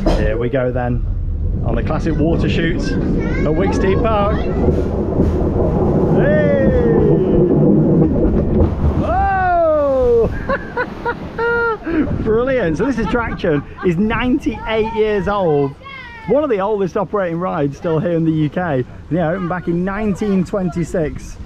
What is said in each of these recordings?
Here we go then, on the classic water chutes at Wicksteed Park. Hey! Whoa! Brilliant. So this attraction is 98 years old. It's one of the oldest operating rides still here in the UK. Yeah, opened back in 1926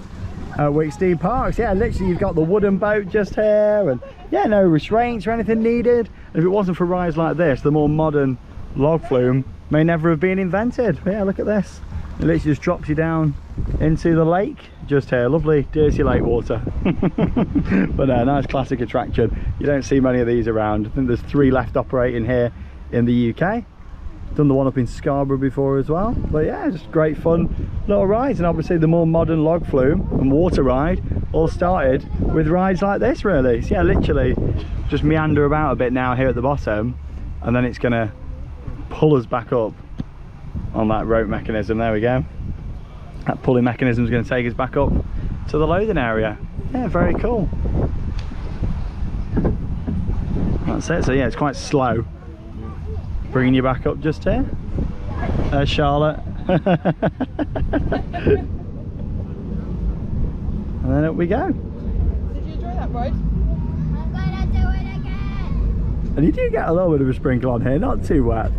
at Wicksteed Park. So yeah, literally you've got the wooden boat just here, and yeah, no restraints or anything needed. If it wasn't for rides like this, the more modern log flume may never have been invented. But yeah, look at this. It literally just drops you down into the lake just here. Lovely dirty lake water. But nice classic attraction. You don't see many of these around. I think there's 3 left operating here in the UK. Done the one up in Scarborough before as well. But yeah, just great fun little rides. And obviously the more modern log flume and water ride all started with rides like this, really. So yeah, literally just meander about a bit now here at the bottom, and then it's gonna pull us back up on that rope mechanism. There we go. That pulling mechanism is going to take us back up to the loading area. Yeah, very cool. That's it. So yeah, it's quite slow, bringing you back up just here. There's Charlotte. And then up we go. Did you enjoy that ride? I'm gonna do it again. And you do get a little bit of a sprinkle on here, not too wet.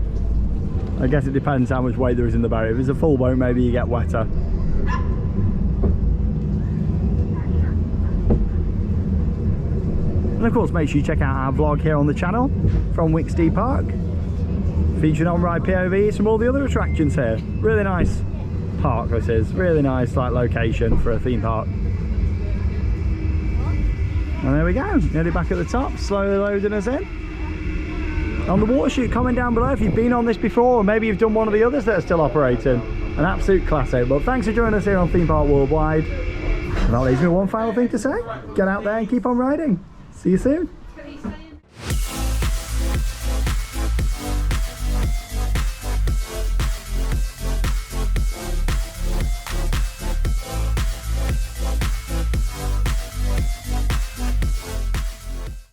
I guess it depends how much weight there is in the boat. If it's a full boat, maybe you get wetter. And of course, make sure you check out our vlog here on the channel from Wicksteed Park, featuring on-ride POVs from all the other attractions here. Really nice park this is. Really nice location for a theme park. And there we go, nearly back at the top, slowly loading us in. On the Water Chute, comment down below if you've been on this before, or maybe you've done one of the others that are still operating. An absolute classic. But thanks for joining us here on Theme Park Worldwide. And that leaves me one final thing to say. Get out there and keep on riding. See you soon.